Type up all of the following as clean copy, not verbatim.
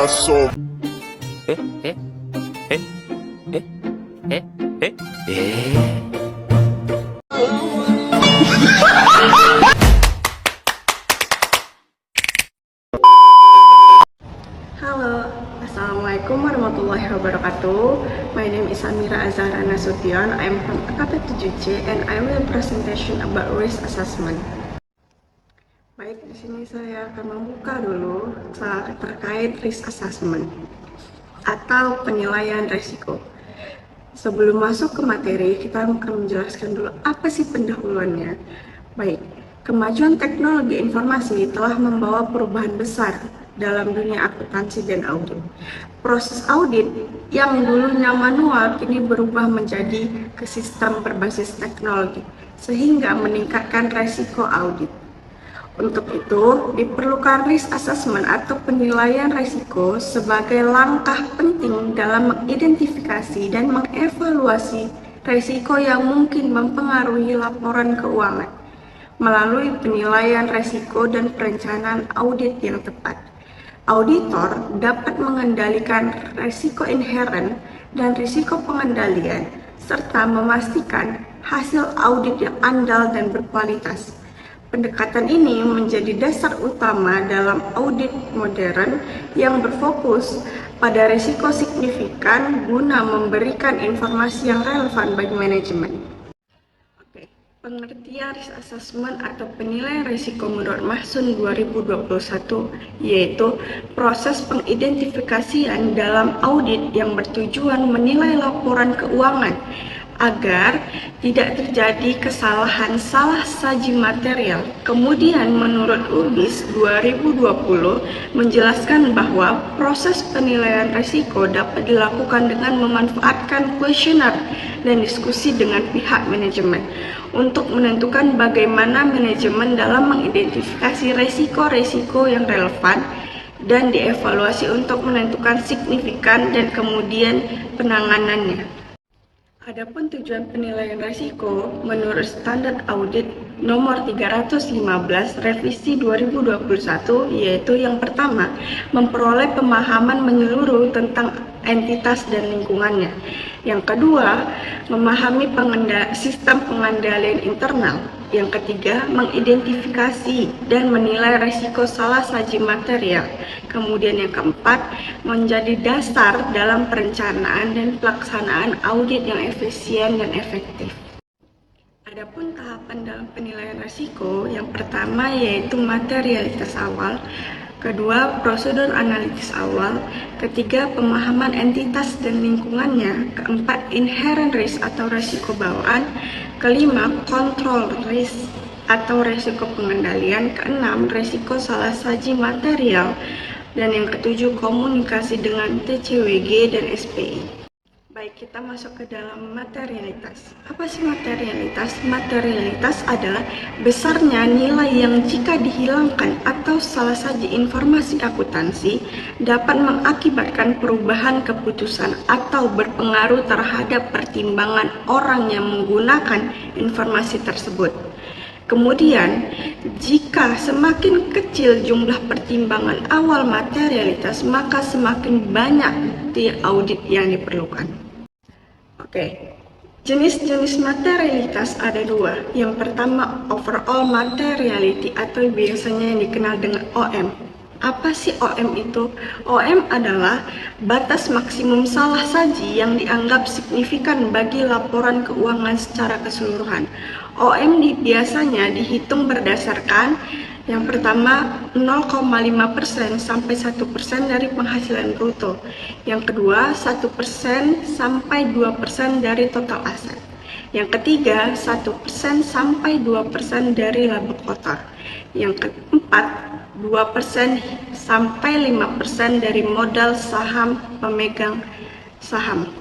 aso. Eh, eh, eh, eh, eh, eh, eh. Halo, Assalamualaikum warahmatullahi wabarakatuh. My name is Amira Azhara Nasution. I am from AKP 7C and I will presentation about risk assessment. Baik, di sini saya akan membuka dulu terkait risk assessment atau penilaian risiko. Sebelum masuk ke materi, kita akan menjelaskan dulu apa sih pendahuluannya. Baik, kemajuan teknologi informasi telah membawa perubahan besar dalam dunia akuntansi dan audit. Proses audit yang dulunya manual kini berubah menjadi ke sistem berbasis teknologi, sehingga meningkatkan resiko audit. Untuk itu, diperlukan risk assessment atau penilaian risiko sebagai langkah penting dalam mengidentifikasi dan mengevaluasi risiko yang mungkin mempengaruhi laporan keuangan melalui penilaian risiko dan perencanaan audit yang tepat. Auditor dapat mengendalikan risiko inheren dan risiko pengendalian, serta memastikan hasil audit yang andal dan berkualitas. Pendekatan ini menjadi dasar utama dalam audit modern yang berfokus pada risiko signifikan guna memberikan informasi yang relevan bagi manajemen. Oke, pengertian risk assessment atau penilaian risiko menurut Mahsun 2021 yaitu proses pengidentifikasian dalam audit yang bertujuan menilai laporan keuangan agar tidak terjadi kesalahan salah saji material. Kemudian menurut UBIS 2020 menjelaskan bahwa proses penilaian risiko dapat dilakukan dengan memanfaatkan kuesioner dan diskusi dengan pihak manajemen untuk menentukan bagaimana manajemen dalam mengidentifikasi risiko-risiko yang relevan dan dievaluasi untuk menentukan signifikan dan kemudian penanganannya. Adapun tujuan penilaian risiko menurut Standar Audit Nomor 315 Revisi 2021 yaitu yang pertama, memperoleh pemahaman menyeluruh tentang entitas dan lingkungannya. Yang kedua, memahami sistem pengendalian internal. Yang ketiga, mengidentifikasi dan menilai risiko salah saji material. Kemudian yang keempat, menjadi dasar dalam perencanaan dan pelaksanaan audit yang efisien dan efektif. Adapun tahapan dalam penilaian risiko, yang pertama yaitu materialitas awal, kedua prosedur analisis awal, ketiga pemahaman entitas dan lingkungannya, keempat inherent risk atau risiko bawaan, kelima control risk atau risiko pengendalian, keenam risiko salah saji material, dan yang ketujuh komunikasi dengan TCWG dan SPI. Baik, kita masuk ke dalam materialitas. Apa sih materialitas? Materialitas adalah besarnya nilai yang jika dihilangkan atau salah saji informasi akuntansi dapat mengakibatkan perubahan keputusan atau berpengaruh terhadap pertimbangan orang yang menggunakan informasi tersebut. Kemudian, jika semakin kecil jumlah pertimbangan awal materialitas, maka semakin banyak bukti audit yang diperlukan. Oke, jenis-jenis materialitas ada dua. Yang pertama, overall materiality atau biasanya yang dikenal dengan OM. Apa sih OM itu? OM adalah batas maksimum salah saji yang dianggap signifikan bagi laporan keuangan secara keseluruhan. OM biasanya dihitung berdasarkan yang pertama 0,5% sampai 1% dari penghasilan bruto. Yang kedua 1% sampai 2% dari total aset. Yang ketiga 1% sampai 2% dari laba kotor. Yang keempat 2% sampai 5% dari modal saham pemegang saham.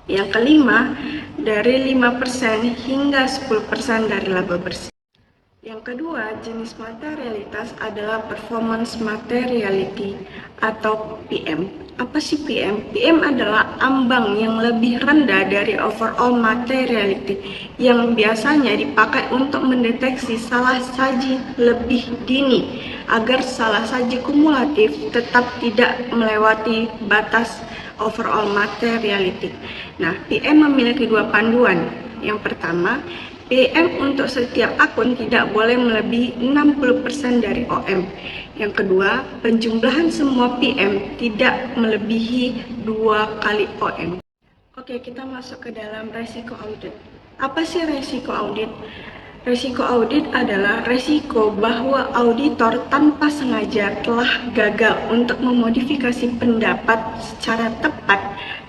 Yang kelima dari 5% hingga 10% dari laba bersih. Yang kedua, jenis materialitas adalah performance materiality atau PM. Apa sih PM? PM adalah ambang yang lebih rendah dari overall materiality yang biasanya dipakai untuk mendeteksi salah saji lebih dini agar salah saji kumulatif tetap tidak melewati batas overall materiality. Nah, PM memiliki dua panduan. Yang pertama, PM untuk setiap akun tidak boleh melebihi 60% dari OM. Yang kedua, penjumlahan semua PM tidak melebihi 2 kali OM. Oke, kita masuk ke dalam resiko audit. Apa sih resiko audit? Resiko audit adalah resiko bahwa auditor tanpa sengaja telah gagal untuk memodifikasi pendapat secara tepat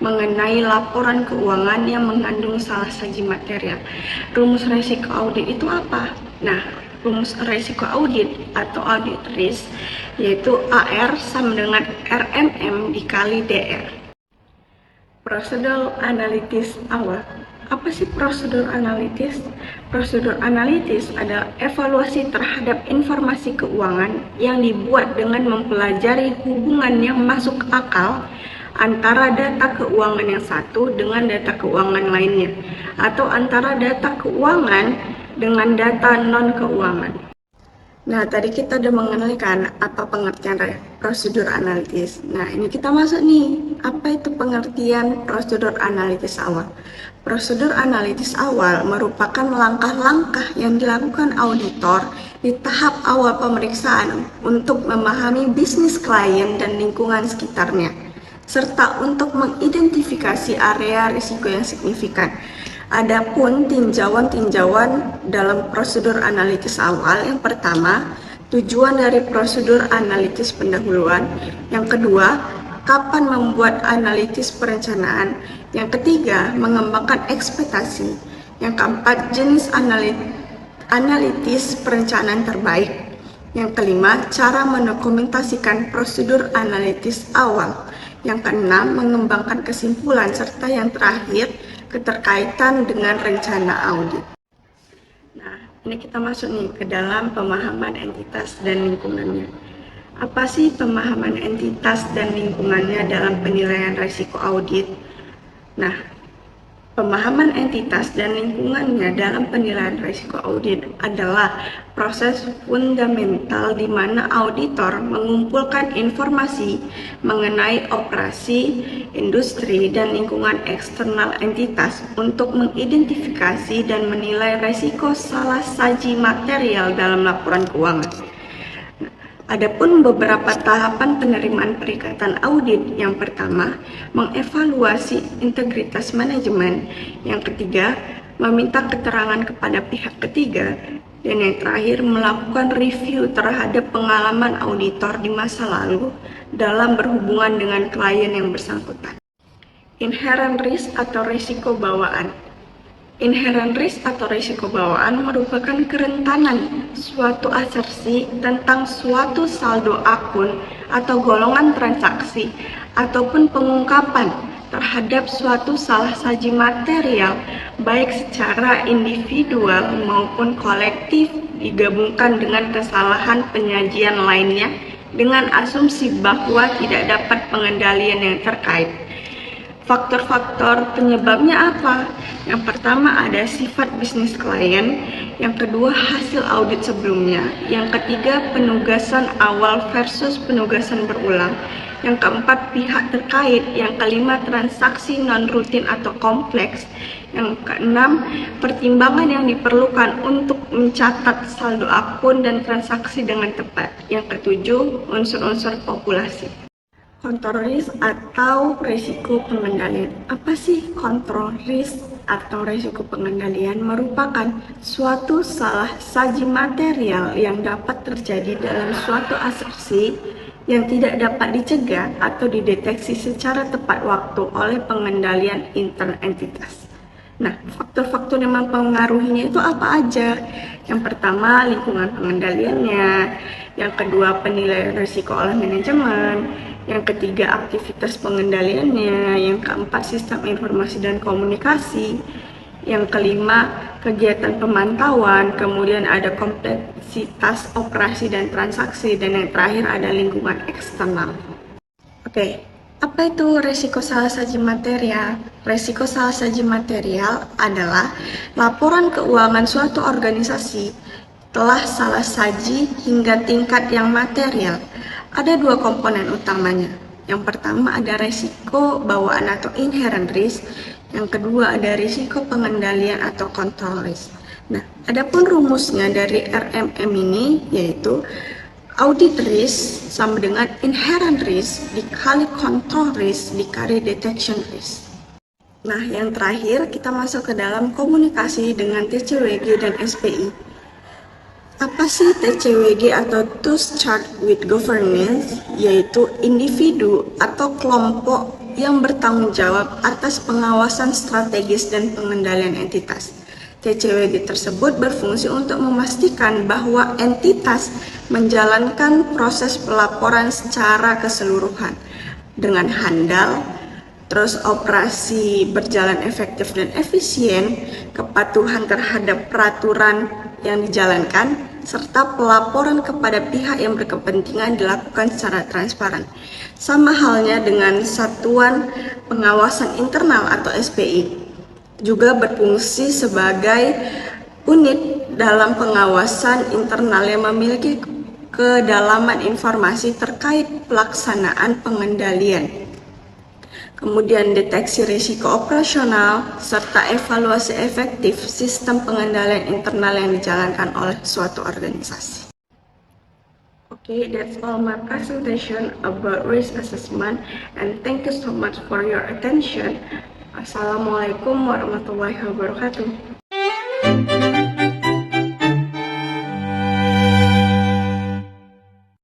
mengenai laporan keuangan yang mengandung salah saji material. Rumus resiko audit itu apa? Nah, rumus resiko audit atau audit risk yaitu AR sama dengan RMM dikali DR. Prosedur analitis awal. Apa sih prosedur analitis? Prosedur analitis adalah evaluasi terhadap informasi keuangan yang dibuat dengan mempelajari hubungan yang masuk akal antara data keuangan yang satu dengan data keuangan lainnya, atau antara data keuangan dengan data non-keuangan. Nah, tadi kita udah mengenalkan apa pengertian prosedur analitis. Nah, ini kita masuk nih. Apa itu pengertian prosedur analitis awal? Prosedur analitis awal merupakan langkah-langkah yang dilakukan auditor di tahap awal pemeriksaan untuk memahami bisnis klien dan lingkungan sekitarnya, serta untuk mengidentifikasi area risiko yang signifikan. Adapun tinjauan-tinjauan dalam prosedur analitis awal, yang pertama, tujuan dari prosedur analitis pendahuluan, yang kedua, kapan membuat analitis perencanaan, yang ketiga, mengembangkan ekspektasi, yang keempat, jenis analitis perencanaan terbaik, yang kelima, cara mendokumentasikan prosedur analitis awal, yang keenam, mengembangkan kesimpulan, serta yang terakhir, keterkaitan dengan rencana audit. Nah, ini kita masuk nih ke dalam pemahaman entitas dan lingkungannya. Apa sih pemahaman entitas dan lingkungannya dalam penilaian risiko audit? Nah, pemahaman entitas dan lingkungannya dalam penilaian risiko audit adalah proses fundamental di mana auditor mengumpulkan informasi mengenai operasi, industri, dan lingkungan eksternal entitas untuk mengidentifikasi dan menilai risiko salah saji material dalam laporan keuangan. Adapun beberapa tahapan penerimaan perikatan audit, yang pertama, mengevaluasi integritas manajemen, yang ketiga, meminta keterangan kepada pihak ketiga, dan yang terakhir, melakukan review terhadap pengalaman auditor di masa lalu dalam berhubungan dengan klien yang bersangkutan. Inherent risk atau risiko bawaan. Inherent risk atau risiko bawaan merupakan kerentanan suatu asersi tentang suatu saldo akun atau golongan transaksi ataupun pengungkapan terhadap suatu salah saji material baik secara individual maupun kolektif digabungkan dengan kesalahan penyajian lainnya dengan asumsi bahwa tidak dapat pengendalian yang terkait. Faktor-faktor penyebabnya apa? Yang pertama ada sifat bisnis klien, yang kedua hasil audit sebelumnya, yang ketiga penugasan awal versus penugasan berulang, yang keempat pihak terkait, yang kelima transaksi non-rutin atau kompleks, yang keenam pertimbangan yang diperlukan untuk mencatat saldo akun dan transaksi dengan tepat, yang ketujuh unsur-unsur populasi. Kontrol risk atau risiko pengendalian. Apa sih kontrol risk atau risiko pengendalian? Merupakan suatu salah saji material yang dapat terjadi dalam suatu asersi yang tidak dapat dicegah atau dideteksi secara tepat waktu oleh pengendalian intern entitas. Nah, faktor-faktor yang mempengaruhinya itu apa aja? Yang pertama, lingkungan pengendaliannya. Yang kedua, penilaian risiko oleh manajemen. Yang ketiga, aktivitas pengendaliannya. Yang keempat, sistem informasi dan komunikasi. Yang kelima, kegiatan pemantauan. Kemudian ada kompleksitas operasi dan transaksi. Dan yang terakhir ada lingkungan eksternal. Oke, Apa itu resiko salah saji material? Resiko salah saji material adalah laporan keuangan suatu organisasi telah salah saji hingga tingkat yang material. Ada dua komponen utamanya. Yang pertama ada resiko bawaan atau inherent risk. Yang kedua ada risiko pengendalian atau control risk. Nah, adapun rumusnya dari RMM ini yaitu audit risk sama dengan inherent risk dikali control risk dikali detection risk. Nah, yang terakhir kita masuk ke dalam komunikasi dengan TCWG dan SPI. Apa sih TCWG atau Those Charged with Governance? Yaitu individu atau kelompok yang bertanggung jawab atas pengawasan strategis dan pengendalian entitas. TCWG tersebut berfungsi untuk memastikan bahwa entitas menjalankan proses pelaporan secara keseluruhan dengan handal, terus operasi berjalan efektif dan efisien, kepatuhan terhadap peraturan yang dijalankan, serta pelaporan kepada pihak yang berkepentingan dilakukan secara transparan. Sama halnya dengan Satuan Pengawasan Internal atau SPI, juga berfungsi sebagai unit dalam pengawasan internal yang memiliki kedalaman informasi terkait pelaksanaan pengendalian, kemudian deteksi risiko operasional, serta evaluasi efektif sistem pengendalian internal yang dijalankan oleh suatu organisasi. Okay, that's all my presentation about risk assessment, and thank you so much for your attention. Assalamualaikum warahmatullahi wabarakatuh.